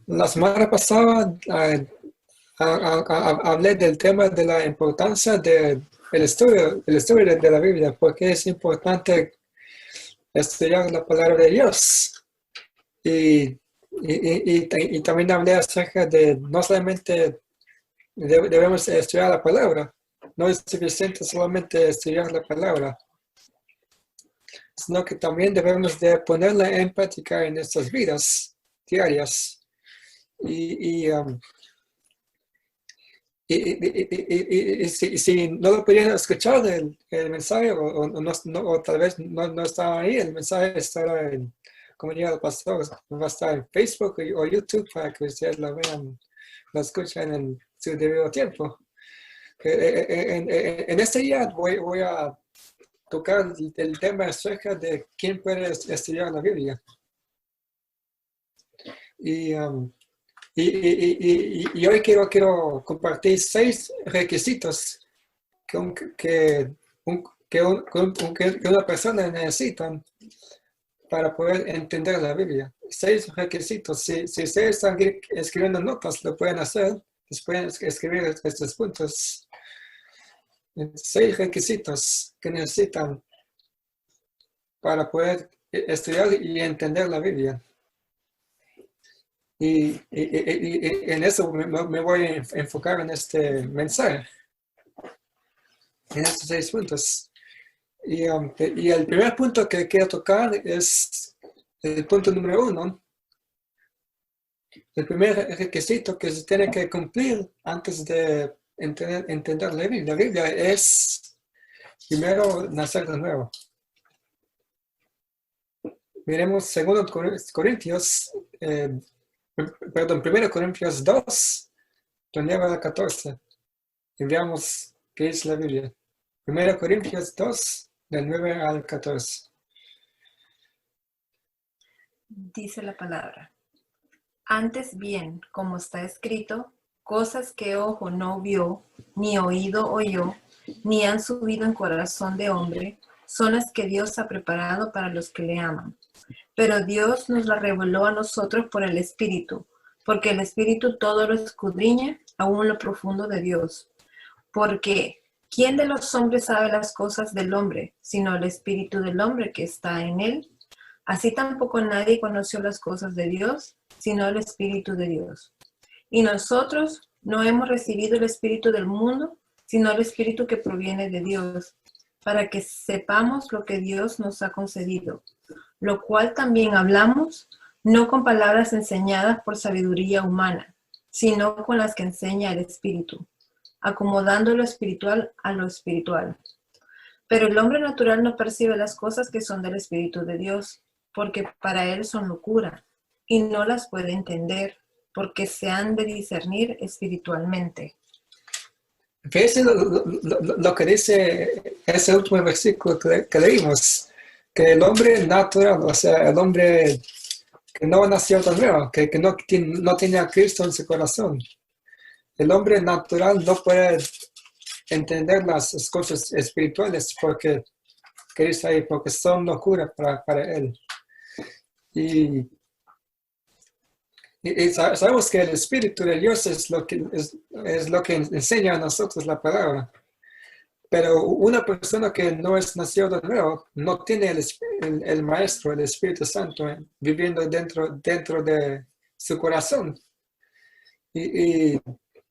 La semana pasada hablé del tema de la importancia del estudio de la Biblia, porque es importante estudiar la palabra de Dios. Y también hablé acerca de no solamente debemos estudiar la palabra, no es suficiente solamente estudiar la palabra, sino que también debemos de ponerla en práctica en nuestras vidas diarias. Y si no lo pudieron escuchar el mensaje, o tal vez no estaba ahí, el mensaje estará en Comunidad del Pastor, va a estar en Facebook o YouTube para que ustedes lo vean, lo escuchen en su debido tiempo. En este día voy a tocar el tema acerca de quién puede estudiar la Biblia. Y hoy quiero compartir 6 requisitos que una persona necesita para poder entender la Biblia. 6 requisitos. Si ustedes están escribiendo notas, lo pueden hacer. Pueden escribir estos puntos. 6 requisitos que necesitan para poder estudiar y entender la Biblia. Y en eso me voy a enfocar en este mensaje, en estos 6 puntos. Y el primer punto que quiero tocar es el punto número 1. El primer requisito que se tiene que cumplir antes de entender la Biblia es primero nacer de nuevo. Miremos 2 Corintios, 1 Corintios 2, del 9 al 14. Y veamos qué es la Biblia. 1 Corintios 2, del 9 al 14. Dice la palabra: antes bien, como está escrito, cosas que ojo no vio, ni oído oyó, ni han subido en corazón de hombre, son las que Dios ha preparado para los que le aman. Pero Dios nos las reveló a nosotros por el Espíritu, porque el Espíritu todo lo escudriña, aún lo profundo de Dios. Porque ¿quién de los hombres sabe las cosas del hombre, sino el Espíritu del hombre que está en él? Así tampoco nadie conoció las cosas de Dios, sino el Espíritu de Dios. Y nosotros no hemos recibido el Espíritu del mundo, sino el Espíritu que proviene de Dios, para que sepamos lo que Dios nos ha concedido, lo cual también hablamos, no con palabras enseñadas por sabiduría humana, sino con las que enseña el Espíritu, acomodando lo espiritual a lo espiritual. Pero el hombre natural no percibe las cosas que son del Espíritu de Dios, porque para él son locura, y no las puede entender, porque se han de discernir espiritualmente. Fíjense lo que dice ese último versículo que leímos, que el hombre natural, o sea, el hombre que no nació de nuevo, que no tiene a Cristo en su corazón, el hombre natural no puede entender las cosas espirituales porque Cristo ahí, porque son locura para él. Y sabemos que el Espíritu de Dios es lo que enseña a nosotros la palabra. Pero una persona que no es nacido de nuevo no tiene el Maestro, el Espíritu Santo, viviendo dentro de su corazón. Y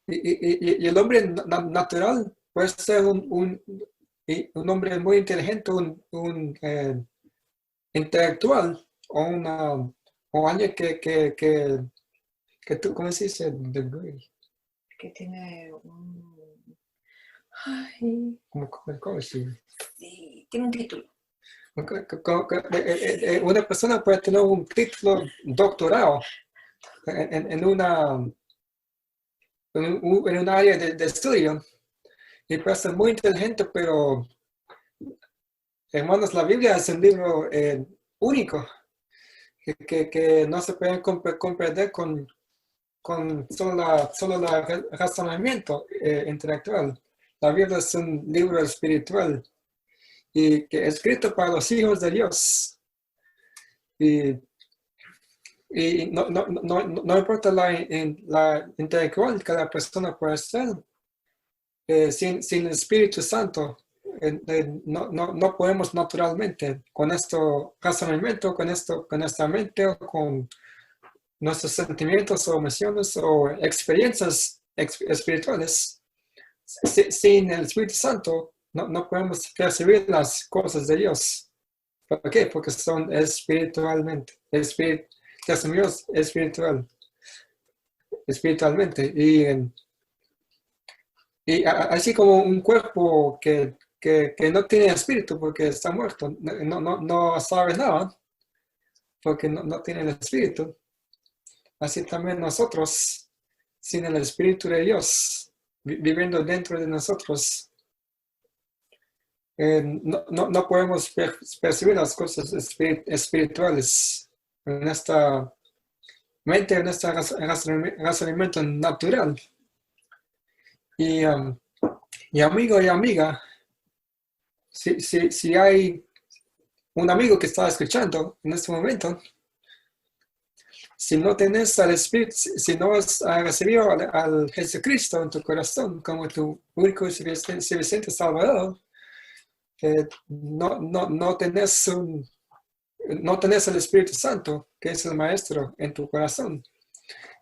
el hombre natural puede ser un hombre muy inteligente, un intelectual, o alguien que tú, ¿cómo se dice? Que tiene un... Ay, ¿Cómo se dice? sí, tiene un título. Una persona puede tener un título doctorado en un área de estudio y puede ser muy inteligente, pero hermanos, la Biblia es un libro único que no se puede comprender con solo el razonamiento intelectual. La Biblia es un libro espiritual y que es escrito para los hijos de Dios. Y Y no importa la intelectual que la persona pueda ser, sin el Espíritu Santo, no podemos naturalmente, con esto razonamiento, con nuestra mente o con nuestros sentimientos o emociones o experiencias espirituales, sin el Espíritu Santo, no podemos percibir las cosas de Dios. ¿Por qué? Porque son espiritualmente. Dios espiritualmente. Y así como un cuerpo que no tiene espíritu porque está muerto, no sabe nada porque no tiene el espíritu. Así también nosotros, sin el espíritu de Dios, viviendo dentro de nosotros, no podemos percibir las cosas espirituales en esta mente, en este razonamiento natural. Y amigo y amiga, si hay un amigo que está escuchando en este momento, si no tenés al Espíritu, si no has recibido al Jesucristo en tu corazón como tu único y suficiente Salvador, no tenés el Espíritu Santo, que es el Maestro, en tu corazón.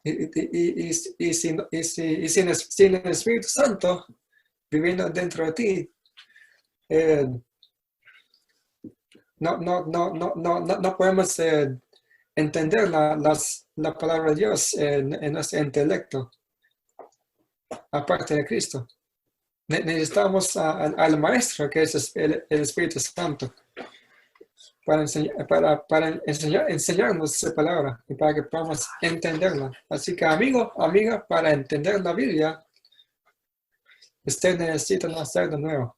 Y sin el Espíritu Santo viviendo dentro de ti, no podemos entender la palabra de Dios en nuestro intelecto, aparte de Cristo. Necesitamos al Maestro, que es el Espíritu Santo, para enseñarnos esa palabra y para que podamos entenderla. Así que, amigo, amiga, para entender la Biblia, usted necesita nacer de nuevo.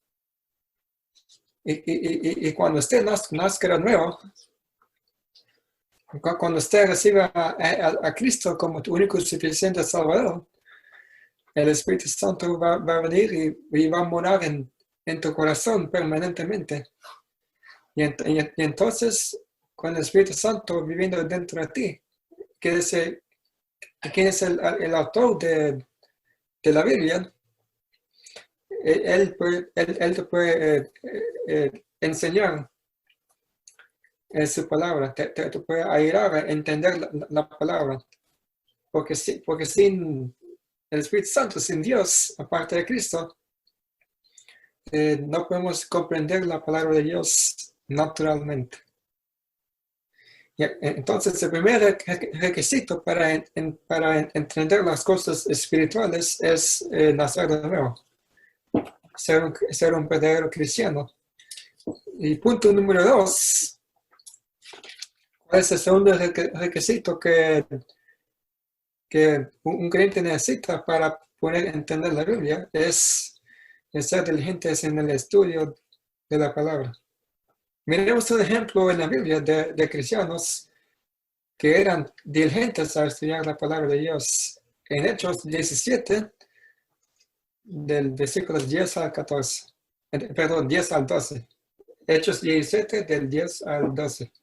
Y cuando usted nazca de nuevo, cuando usted reciba a Cristo como tu único y suficiente Salvador, el Espíritu Santo va a venir y va a morar en tu corazón permanentemente. Y entonces, con el Espíritu Santo viviendo dentro de ti, ¿quién es el autor de la Biblia? Él te puede enseñar su palabra, te puede ayudar a entender la palabra. Porque sin el Espíritu Santo, sin Dios, aparte de Cristo, no podemos comprender la palabra de Dios naturalmente. Entonces, el primer requisito para entender las cosas espirituales es nacer de nuevo, ser un verdadero cristiano. Y punto número 2, ¿cuál es el segundo requisito que un creyente necesita para poder entender la Biblia? Es ser diligentes en el estudio de la palabra. Miremos un ejemplo en la Biblia de cristianos que eran diligentes a estudiar la palabra de Dios. En Hechos 17, del versículo 10 al 14. Perdón, 10 al 12. Hechos 17, del 10 al 12.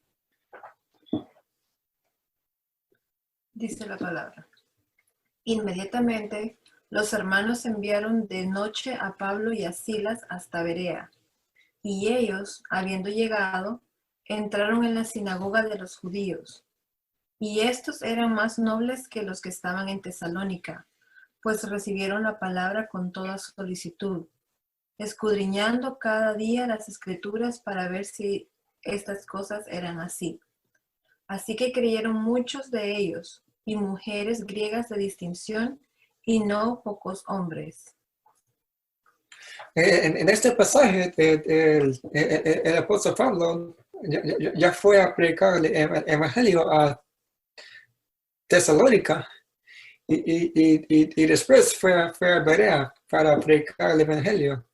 Dice la palabra. Inmediatamente los hermanos enviaron de noche a Pablo y a Silas hasta Berea, y ellos, habiendo llegado, entraron en la sinagoga de los judíos. Y estos eran más nobles que los que estaban en Tesalónica, pues recibieron la palabra con toda solicitud, escudriñando cada día las escrituras para ver si estas cosas eran así. Así que creyeron muchos de ellos, y mujeres griegas de distinción, y no pocos hombres. En este pasaje, el apóstol Pablo ya fue a predicar el evangelio a Tesalónica y después fue a Berea para predicar el evangelio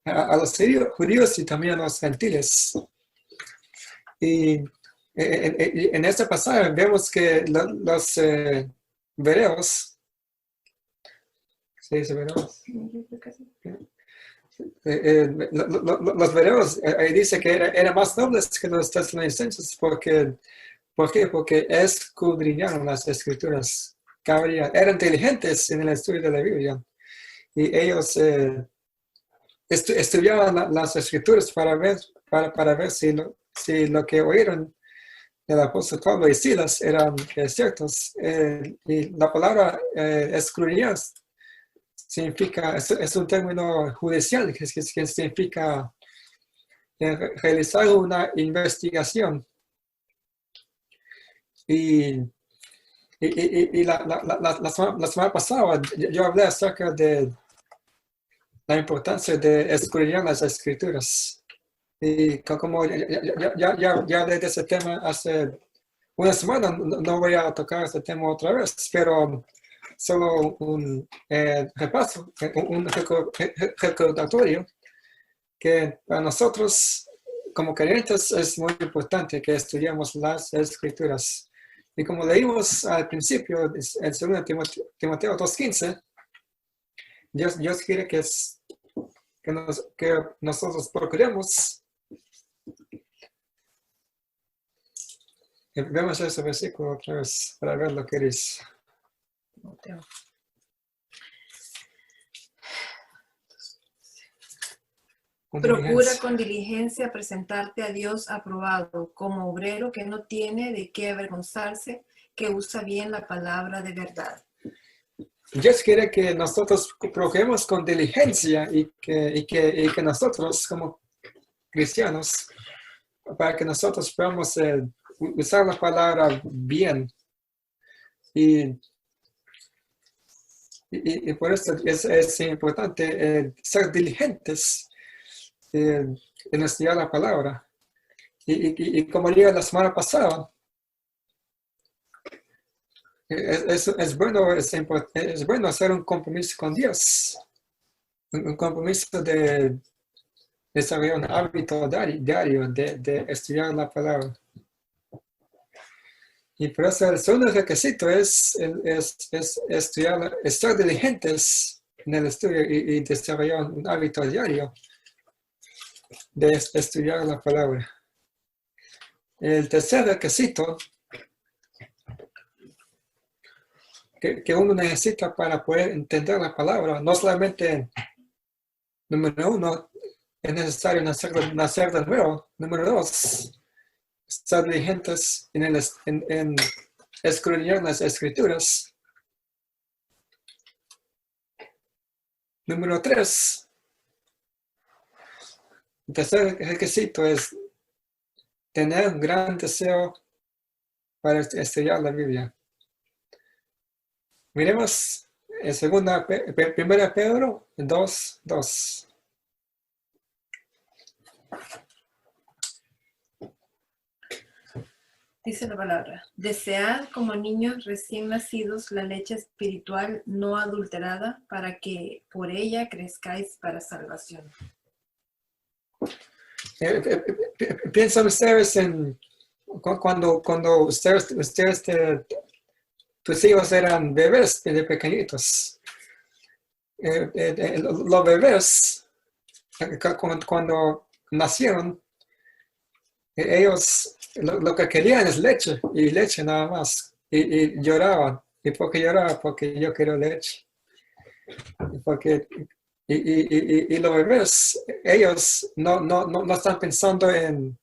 a los judíos y también a los gentiles. Y en este pasaje vemos que los bereos, ¿se dice bereos? Los bereos, ahí dice que eran más nobles que los tesalonicenses porque ¿Por qué? Porque escudriñaron las escrituras. Eran inteligentes en el estudio de la Biblia. Y ellos estudiaban las escrituras para ver si lo que oyeron del apóstol Pablo y Silas eran ciertos. Y la palabra escudriñar significa, es un término judicial que significa realizar una investigación. Y la semana pasada yo hablé acerca de la importancia de escudriñar las escrituras. Y como ya hablé de ese tema hace una semana, no voy a tocar ese tema otra vez, pero solo un repaso, un recordatorio, que para nosotros como creyentes es muy importante que estudiemos las escrituras. Y como leímos al principio, en 2 Timoteo 2:15, Dios quiere que nosotros procuremos. Vemos ese versículo otra vez para ver lo que dice. Timoteo. Procura con diligencia presentarte a Dios aprobado, como obrero que no tiene de qué avergonzarse, que usa bien la palabra de verdad. Dios quiere que nosotros procuremos con diligencia y que nosotros como cristianos, para que nosotros podamos usar la palabra bien. Y por eso es importante ser diligentes en estudiar la palabra. Y como dije la semana pasada, es bueno hacer un compromiso con Dios, un compromiso de desarrollar un hábito diario de estudiar la palabra. Y por eso el segundo requisito es estudiar, estar diligentes en el estudio y desarrollar un hábito diario de estudiar la palabra. El tercer requisito que uno necesita para poder entender la palabra, no solamente, número 1, es necesario nacer de nuevo. Número 2, estar diligentes en escudriñar las escrituras. Número 3, el tercer requisito es tener un gran deseo para estudiar la Biblia. Miremos en 1 Pedro 2:2. Dice la palabra: desead como niños recién nacidos la leche espiritual no adulterada, para que por ella crezcáis para salvación. Piensan ustedes en cuando ustedes tus hijos eran bebés de pequeñitos. Los bebés, cuando nacieron, ellos lo que querían es leche, y leche nada más. Y lloraban. ¿Y por qué lloraban? Porque yo quiero leche. Y los bebés, ellos no están pensando en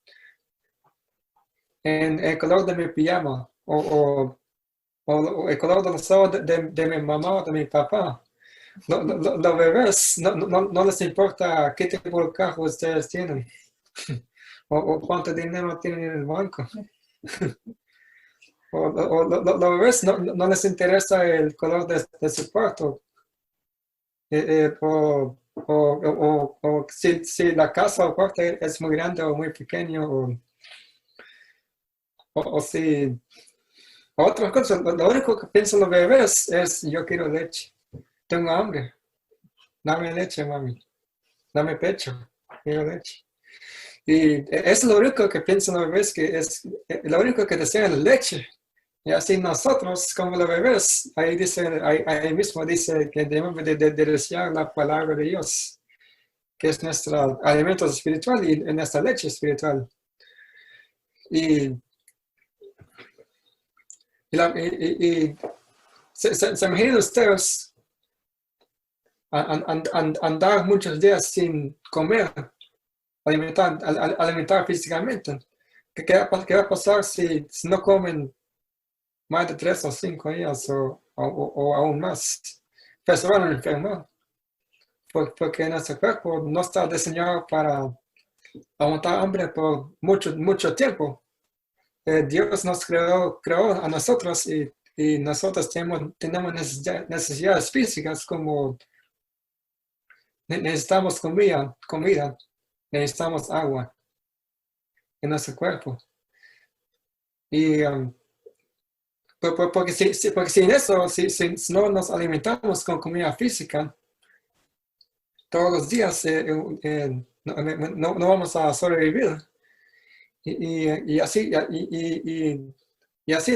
el color de mi pijama o el color de los ojos de mi mamá o de mi papá. Los bebés no les importa qué tipo de carro ustedes tienen o cuánto dinero tienen en el banco. Los bebés no les interesa el color de su cuarto. O si la casa o cuarto es muy grande o muy pequeño, o si otra cosa, lo único que piensan los bebés es: yo quiero leche, tengo hambre, dame leche, mami, dame pecho, quiero leche. Y es lo único que piensan los bebés, que es lo único que desean, leche. Y así nosotros, como los bebés, ahí mismo dice que debemos de desear la palabra de Dios, que es nuestro alimento espiritual y nuestra leche espiritual. Y y se imaginan ustedes andar muchos días sin comer, alimentar físicamente. ¿Qué va a pasar si no comen más de 3 o 5 días o aún más? Pues se van a enfermar, porque nuestro cuerpo no está diseñado para aguantar hambre por mucho tiempo. Dios nos creó a nosotros y nosotros tenemos necesidades físicas como necesitamos comida, necesitamos agua en nuestro cuerpo. Y porque sin eso, si no nos alimentamos con comida física todos los días, no vamos a sobrevivir. Y así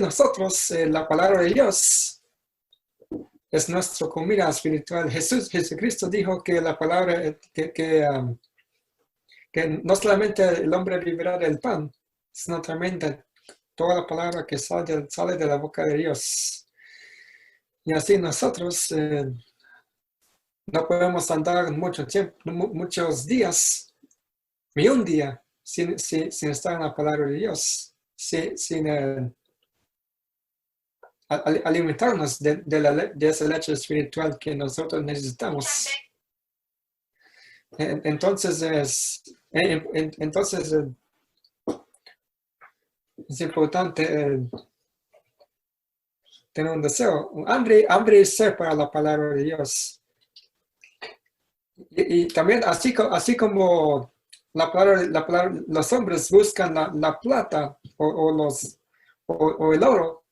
nosotros, la palabra de Dios es nuestra comida espiritual. Jesucristo dijo que la palabra, que no solamente el hombre vivirá del pan, sino también de toda la palabra que sale de la boca de Dios. Y así nosotros no podemos andar mucho tiempo, muchos días, ni un día, sin estar en la palabra de Dios, sin alimentarnos de esa leche espiritual que nosotros necesitamos. Entonces es importante tener un deseo, hambre y sed para la palabra de Dios. Y también así como la palabra, los hombres buscan la plata o el oro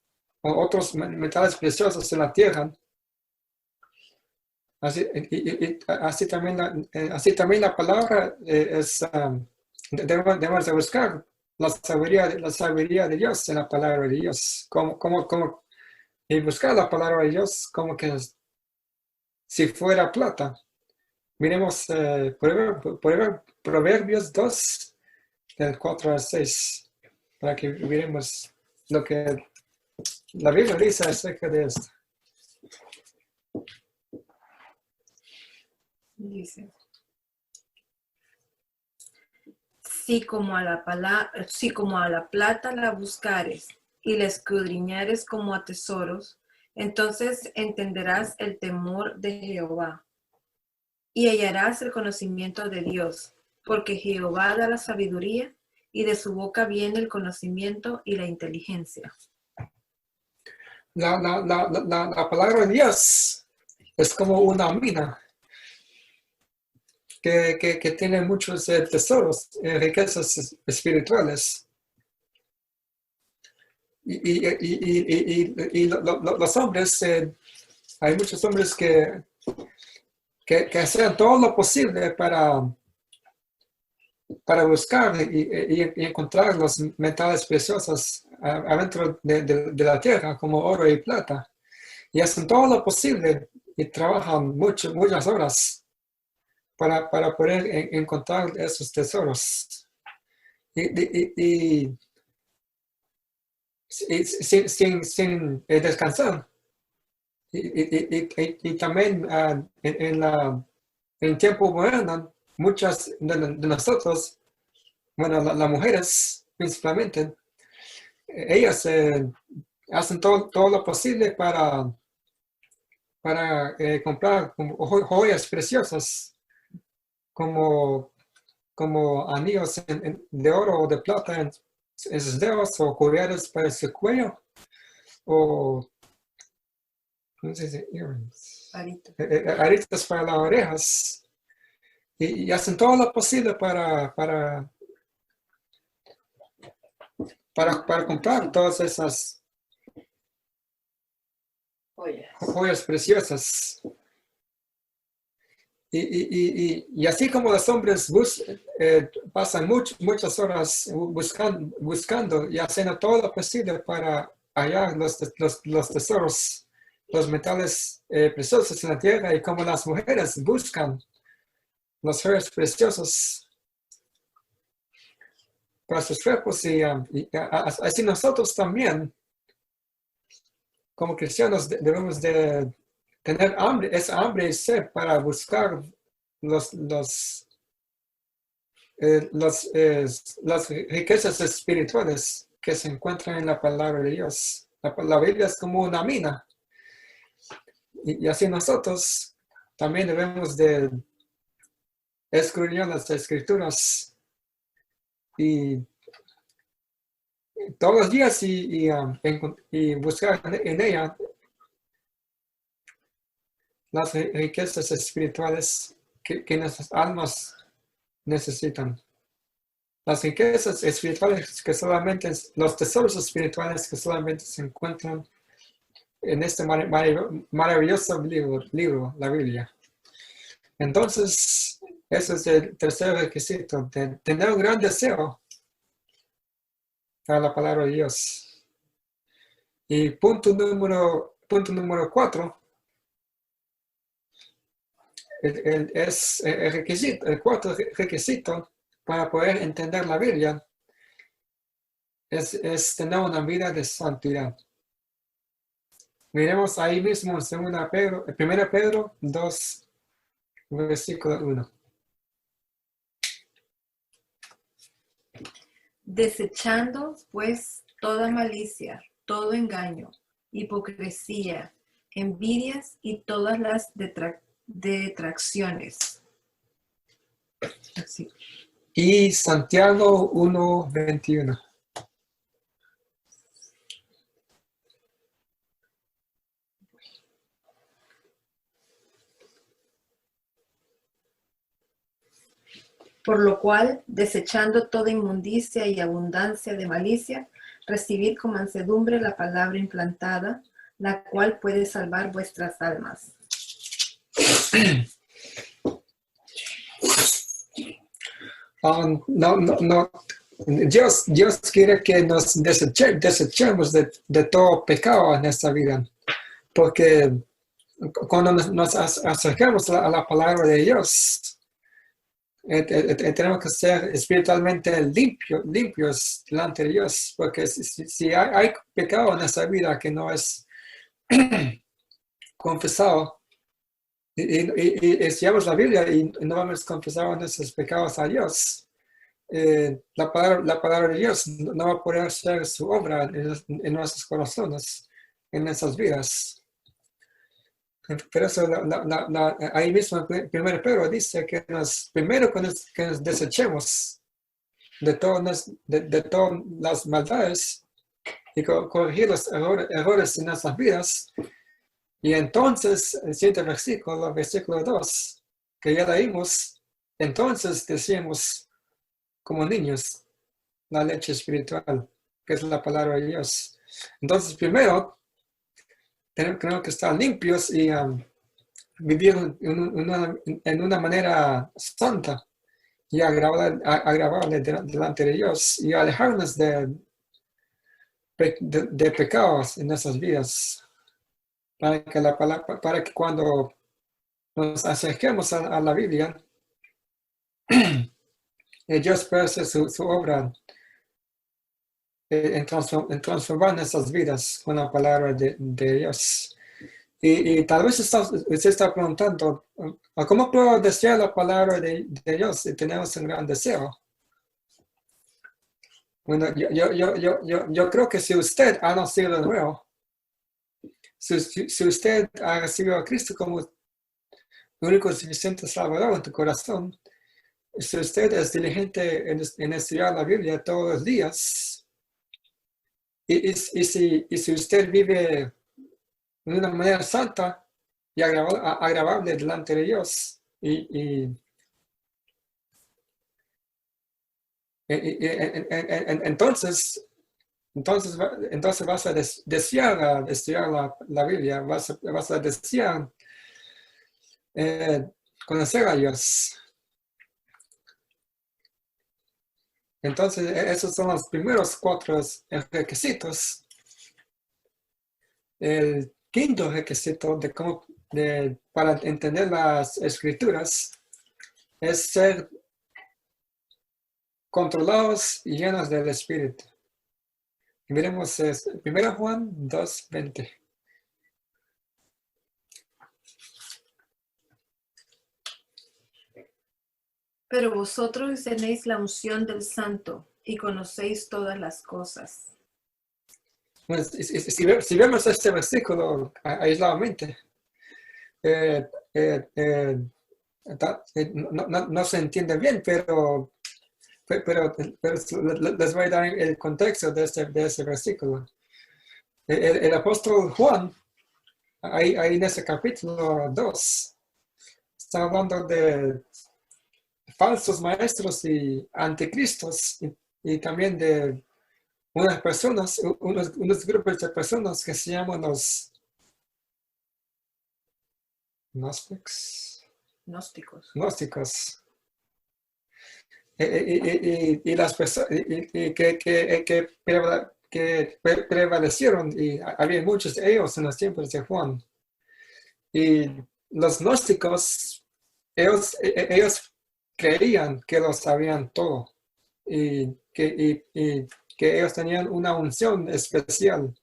o otros metales preciosos en la tierra, así también la palabra debemos de buscar la sabiduría de Dios en la palabra de Dios. Y buscar la palabra de Dios como que si fuera plata. Miremos Proverbios 2, del 4 al 6, para que miremos lo que la Biblia dice acerca de esto. Dice, si como a la plata la buscares y la escudriñares como a tesoros, entonces entenderás el temor de Jehová y hallarás el conocimiento de Dios, porque Jehová da la sabiduría y de su boca viene el conocimiento y la inteligencia. La palabra de Dios es como una mina que tiene muchos tesoros, riquezas espirituales. Y los hombres, hay muchos hombres que hacen todo lo posible para buscar y encontrar los metales preciosos adentro de la tierra, como oro y plata. Y hacen todo lo posible y trabajan muchas horas para poder encontrar esos tesoros. Y sin descansar. Y también en el tiempo moderno, muchas de nosotros, bueno, las mujeres principalmente, ellas hacen todo lo posible para comprar joyas preciosas como anillos de oro o de plata en sus dedos, o collares para su cuello, o ¿cómo se dice? Earrings. Aritas para las orejas. Y hacen todo lo posible para comprar todas esas joyas preciosas. Y así como los hombres pasan muchas horas buscando y haciendo todo lo posible para hallar los tesoros, los metales preciosos en la tierra, y como las mujeres buscan los joyas preciosos para sus cuerpos, y así nosotros también como cristianos debemos de tener hambre, esa hambre y sed para buscar las riquezas espirituales que se encuentran en la palabra de Dios. La Biblia es como una mina. Y así nosotros también debemos de escudriñar las escrituras y todos los días y buscar en ella las riquezas espirituales que nuestras almas necesitan. Las riquezas espirituales que solamente, los tesoros espirituales que solamente se encuentran en este maravilloso libro, la Biblia. Entonces, ese es el tercer requisito, de tener un gran deseo para la palabra de Dios. Y punto número 4, el cuarto requisito para poder entender la Biblia es tener una vida de santidad. Miremos ahí mismo en 1 Pedro 2, versículo 1. Desechando, pues, toda malicia, todo engaño, hipocresía, envidias y todas las detracciones. Así. Y Santiago 1:21. Por lo cual, desechando toda inmundicia y abundancia de malicia, recibid con mansedumbre la palabra implantada, la cual puede salvar vuestras almas. No. Dios quiere que nos desechemos de todo pecado en esta vida, porque cuando nos acercamos a la palabra de Dios, tenemos que ser espiritualmente limpios delante de Dios, porque si hay pecado en esta vida que no es confesado, y estudiamos la Biblia y no hemos confesado nuestros pecados a Dios, la palabra de Dios no va a poder hacer su obra en nuestros corazones, en nuestras vidas. Por eso ahí mismo en 1 Pedro dice que primero que nos desechemos de todas las maldades y corregir los errores en nuestras vidas. Y entonces, el siguiente versículo 2, que ya leímos, entonces decimos como niños la leche espiritual, que es la palabra de Dios. Entonces, primero, tenemos que estar limpios y vivir en una manera santa y agradable delante de Dios y alejarnos de pecados en nuestras vidas, para que cuando nos acerquemos a la Biblia, Dios puede hacer su obra en transformar nuestras vidas con la palabra de Dios. Y tal vez usted está preguntando, ¿cómo puedo desear la palabra de Dios si tenemos un gran deseo? Bueno, yo creo que si usted ha nacido de nuevo, si usted ha recibido a Cristo como el único y suficiente Salvador en tu corazón, si usted es diligente en estudiar la Biblia todos los días, y si usted vive de una manera santa y agradable delante de Dios, entonces vas a desear estudiar la Biblia, vas a desear conocer a Dios. Entonces, esos son los primeros 4 requisitos. El quinto requisito para entender las Escrituras es ser controlados y llenos del Espíritu. Y miremos 1 Juan 2:20. Pero vosotros tenéis la unción del Santo y conocéis todas las cosas. Pues, si vemos este versículo aisladamente, eh, eh, eh, no se entiende bien, pero les voy a dar el contexto de ese versículo. El apóstol Juan, ahí en ese capítulo 2, está hablando de falsos maestros y anticristos y también de unas personas, unos grupos de personas que se llaman los Gnósticos. gnósticos. Y las personas que prevalecieron, y había muchos de ellos en los tiempos de Juan. Y los gnósticos, ellos creían que lo sabían todo y que ellos tenían una unción especial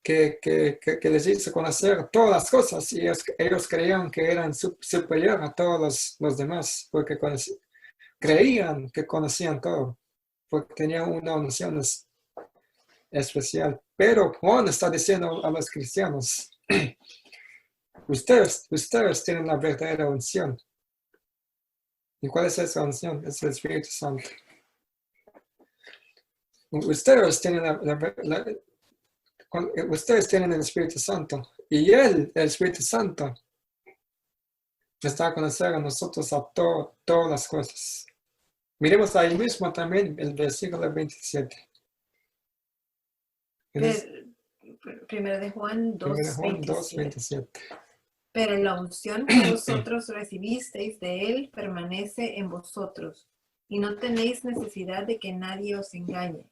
que les hizo conocer todas las cosas y ellos creían que eran superior a todos los demás porque creían que conocían todo porque tenían una unción especial. Pero Juan está diciendo a los cristianos, ustedes tienen la verdadera unción. ¿Y cuál es esa unción? Es el Espíritu Santo. Ustedes tienen ustedes tienen el Espíritu Santo y el Espíritu Santo nos da a conocer a nosotros a todas las cosas. Miremos ahí mismo también el versículo 27. Primero de Juan 2:27. Pero la unción que vosotros recibisteis de él permanece en vosotros, y no tenéis necesidad de que nadie os engañe.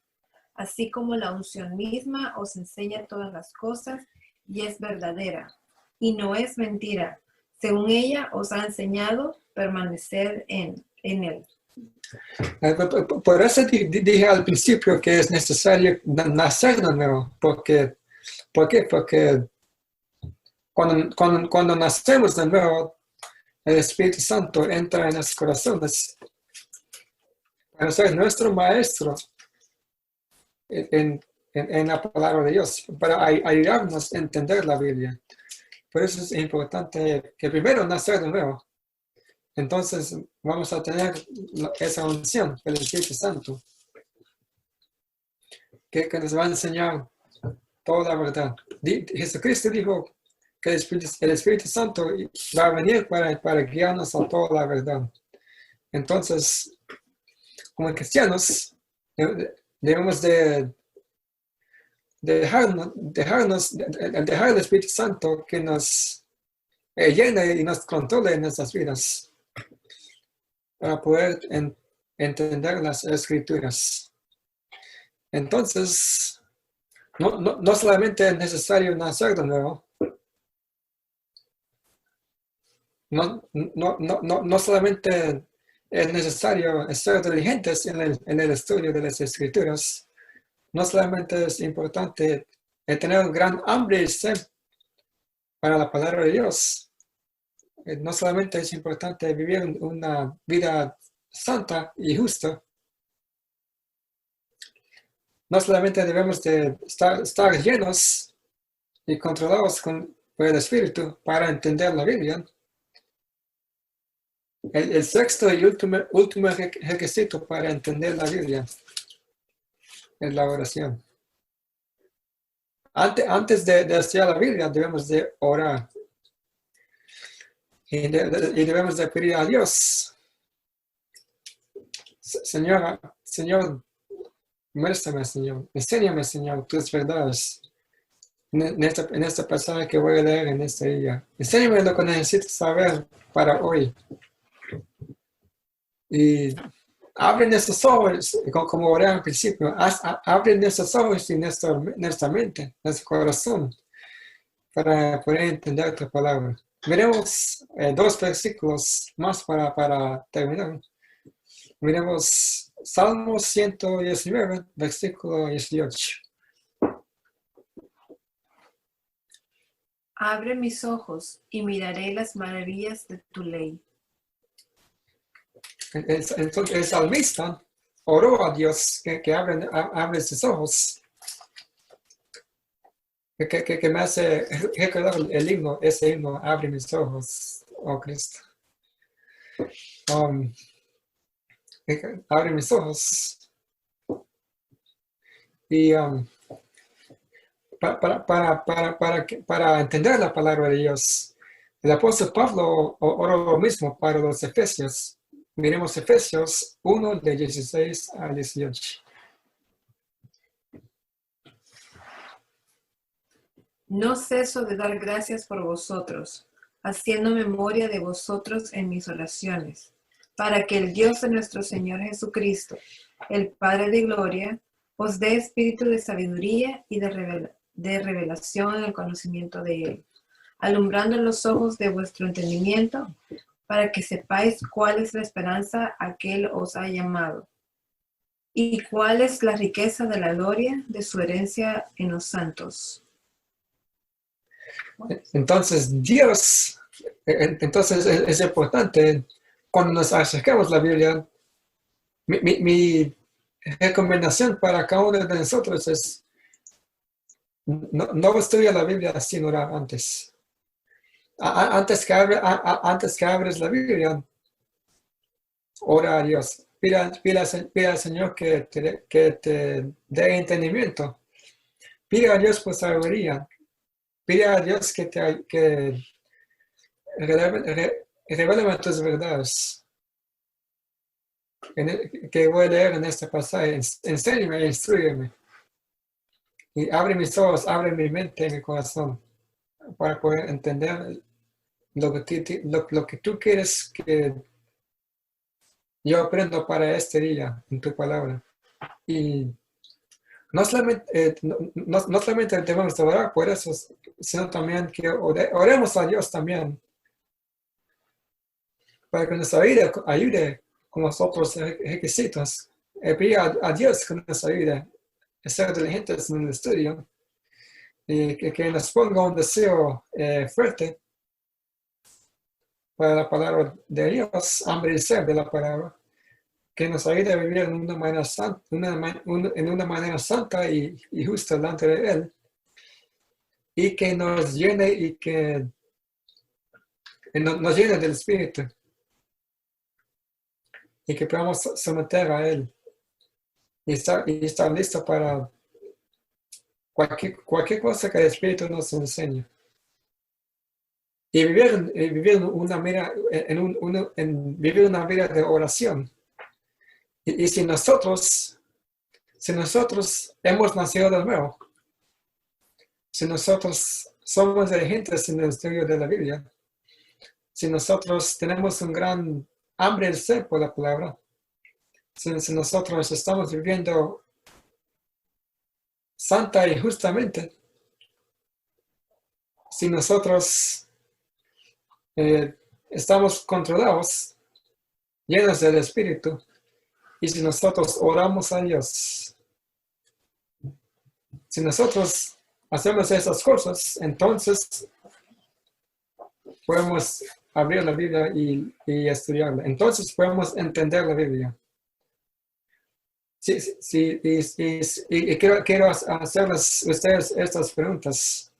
Así como la unción misma os enseña todas las cosas y es verdadera, y no es mentira. Según ella os ha enseñado, permanecer en él. Por eso dije al principio que es necesario nacer de nuevo. ¿Por qué? Porque cuando nacemos de nuevo, el Espíritu Santo entra en los corazones para ser nuestro maestro en la palabra de Dios, para ayudarnos a entender la Biblia. Por eso es importante que primero nacer de nuevo. Entonces vamos a tener esa unción del Espíritu Santo que nos va a enseñar toda la verdad. Jesucristo dijo que el Espíritu Santo va a venir para guiarnos a toda la verdad. Entonces, como cristianos, debemos de dejar el Espíritu Santo que nos llene y nos controle en nuestras vidas para poder entender las Escrituras. Entonces, no solamente es necesario nacer de nuevo, no solamente es necesario ser diligentes en el estudio de las Escrituras, no solamente es importante tener un gran hambre y sed para la palabra de Dios, no solamente es importante vivir una vida santa y justa, no solamente debemos de estar llenos y controlados por el Espíritu para entender la Biblia. El sexto y último requisito para entender la Biblia es la oración. Antes de estudiar la Biblia debemos de orar y debemos de pedir a Dios, Señor, muéstrame, Señor, enséñame, Señor, tus verdades en esta pasaje que voy a leer en este día. Enséñame lo que necesito saber para hoy. Y abren esos ojos, como oré al principio, abren esos ojos y nuestra mente, nuestro corazón, para poder entender tu palabra. Miremos 2 versículos más para terminar. Miremos Salmo 119, versículo 18. Abre mis ojos y miraré las maravillas de tu ley. el salmista oró a Dios que abre sus ojos, que me hace recordar el himno, ese himno, abre mis ojos, oh Cristo. Abre mis ojos. Y para entender la palabra de Dios, el apóstol Pablo oró lo mismo para los Efesios. Miremos Efesios 1, de 16 a 18. No ceso de dar gracias por vosotros, haciendo memoria de vosotros en mis oraciones, para que el Dios de nuestro Señor Jesucristo, el Padre de gloria, os dé espíritu de sabiduría y de revelación en el conocimiento de Él, alumbrando los ojos de vuestro entendimiento, para que sepáis cuál es la esperanza a que Él os ha llamado, y cuál es la riqueza de la gloria de su herencia en los santos. Entonces, Dios, entonces es importante, cuando nos acercamos a la Biblia, mi recomendación para cada uno de nosotros es, no estudia la Biblia sin orar antes. Antes que abres la Biblia, ora a Dios. Pida al Señor que te dé entendimiento. Pida a Dios por sabiduría. Pide a Dios que revele tus verdades. Que voy a leer en este pasaje. Enséñame, instrúyeme. Y abre mis ojos, abre mi mente y mi corazón para poder entender lo que tú quieres que yo aprenda para este día en tu palabra. Y no solamente debemos orar por eso, sino también que oremos a Dios también, para que nos ayude con los otros requisitos. Pedir a Dios que nos ayude a ser diligentes en el estudio y que nos ponga un deseo fuerte para la palabra de Dios, hambre y sed de la palabra, que nos ayude a vivir en una manera santa y justa delante de Él, y que nos llene nos llene del Espíritu, y que podamos someter a Él y estar listo para cualquier cosa que el Espíritu nos enseñe. Y vivir una vida de oración. Y si nosotros hemos nacido de nuevo, si nosotros somos diligentes en el estudio de la Biblia, si nosotros tenemos un gran hambre y sed por la palabra, si nosotros estamos viviendo santa y justamente, si nosotros estamos controlados, llenos del Espíritu, y si nosotros oramos a Dios, si nosotros hacemos esas cosas, entonces podemos abrir la Biblia y estudiarla. Entonces podemos entender la Biblia. Y quiero hacerles ustedes estas preguntas.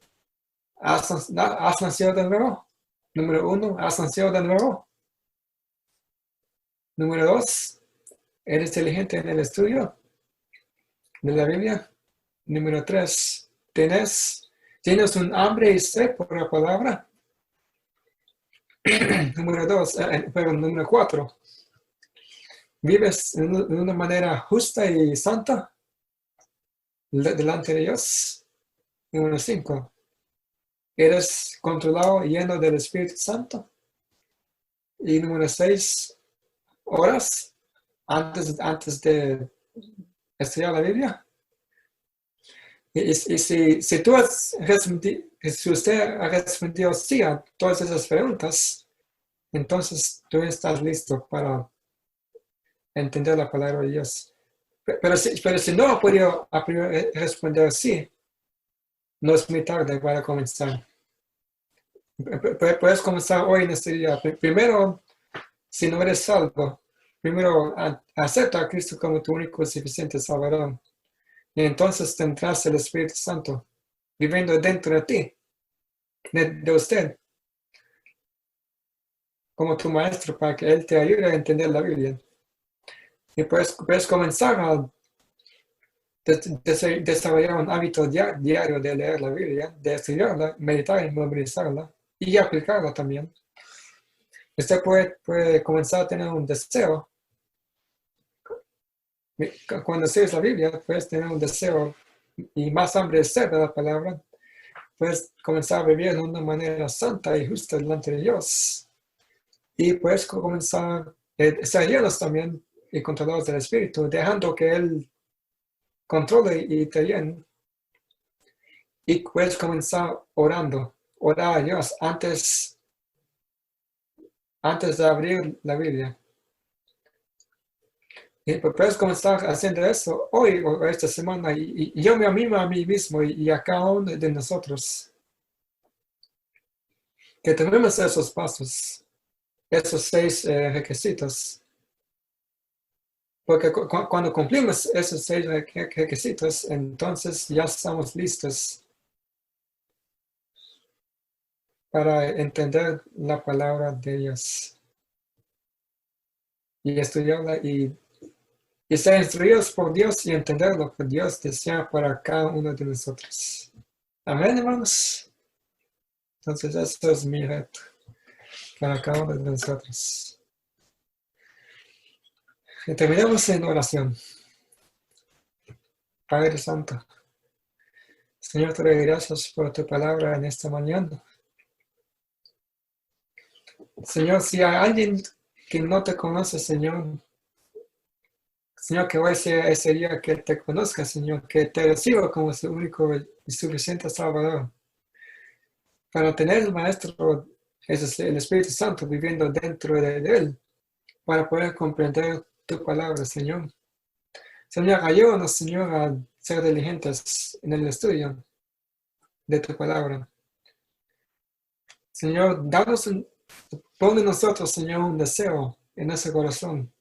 ¿Has nacido de nuevo? Número 1, ¿has nacido de nuevo? Número 2, ¿eres diligente en el estudio de la Biblia? Número 3, ¿tienes un hambre y sed por la palabra? Número 4, ¿vives de una manera justa y santa delante de Dios? Número 5, ¿eres controlado y lleno del Espíritu Santo? Y número 6, ¿oras antes de estudiar la Biblia? Y si usted ha respondido sí a todas esas preguntas, entonces tú estás listo para entender la palabra de Dios. Pero si no ha podido responder sí, no es muy tarde para comenzar. Puedes comenzar hoy en este día. Primero, si no eres salvo, primero acepta a Cristo como tu único y suficiente Salvador. Y entonces tendrás el Espíritu Santo viviendo dentro de ti, de usted, como tu maestro, para que Él te ayude a entender la Biblia. Y puedes comenzar a desarrollar un hábito diario de leer la Biblia, de estudiarla, meditar y memorizarla y aplicarla también. Usted puede comenzar a tener un deseo. Cuando lees la Biblia, puedes tener un deseo y más hambre de sed de la palabra. Puedes comenzar a vivir de una manera santa y justa delante de Dios. Y puedes comenzar a ser llenos también y controlados del Espíritu, dejando que Él controle y te llene. Y puedes comenzar orando, orar a Dios antes de abrir la Biblia. Y puedes comenzar haciendo eso hoy o esta semana. Y yo me animo a mí mismo y a cada uno de nosotros que tenemos esos pasos, esos 6 requisitos. Porque cuando cumplimos esos 6 requisitos, entonces ya estamos listos para entender la palabra de Dios y estudiarla y ser instruidos por Dios y entender lo que Dios desea para cada uno de nosotros. Amén, hermanos. Entonces, esto es mi reto para cada uno de nosotros. Y terminamos en oración. Padre Santo, Señor, te doy gracias por tu palabra en esta mañana. Señor, si hay alguien que no te conoce, Señor, que hoy sea ese día que te conozca, Señor, que te reciba como su único y suficiente Salvador. Para tener el Maestro, es el Espíritu Santo viviendo dentro de él, para poder comprender tu palabra, Señor. Señor, ayúdanos, Señor, a ser diligentes en el estudio de tu palabra. Señor, pon en nosotros, Señor, un deseo en ese corazón.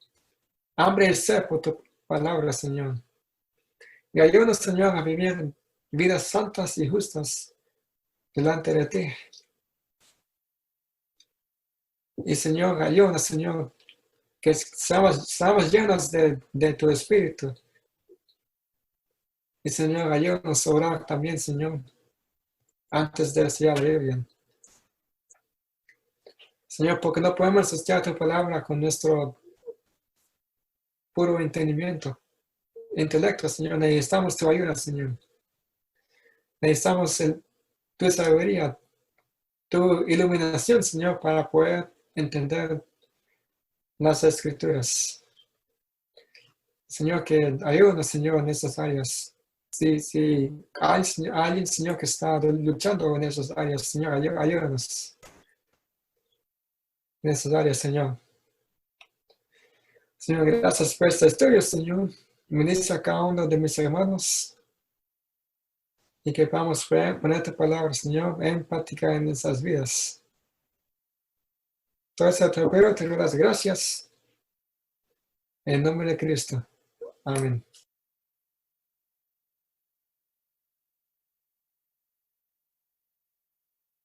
Hambre y sed por tu palabra, Señor. Y ayúdanos, Señor, a vivir vidas santas y justas delante de ti. Y, Señor, ayúdanos, Señor, que seamos llenos de tu Espíritu. Y, Señor, ayúdanos a orar también, Señor, antes de estudiar la Biblia. Señor, porque no podemos estudiar tu palabra con nuestro puro entendimiento, intelecto, Señor. Necesitamos tu ayuda, Señor. Necesitamos tu sabiduría, tu iluminación, Señor, para poder entender las Escrituras. Señor, que ayúdanos, Señor, en esas áreas. Si hay alguien, Señor, que está luchando en esas áreas, Señor, ayúdanos en esas áreas, Señor. Señor, gracias por esta historia, Señor. Ministra a cada uno de mis hermanos y que podamos poner tu palabra, Señor, en práctica en nuestras vidas. Entonces, te doy las gracias en nombre de Cristo. Amén.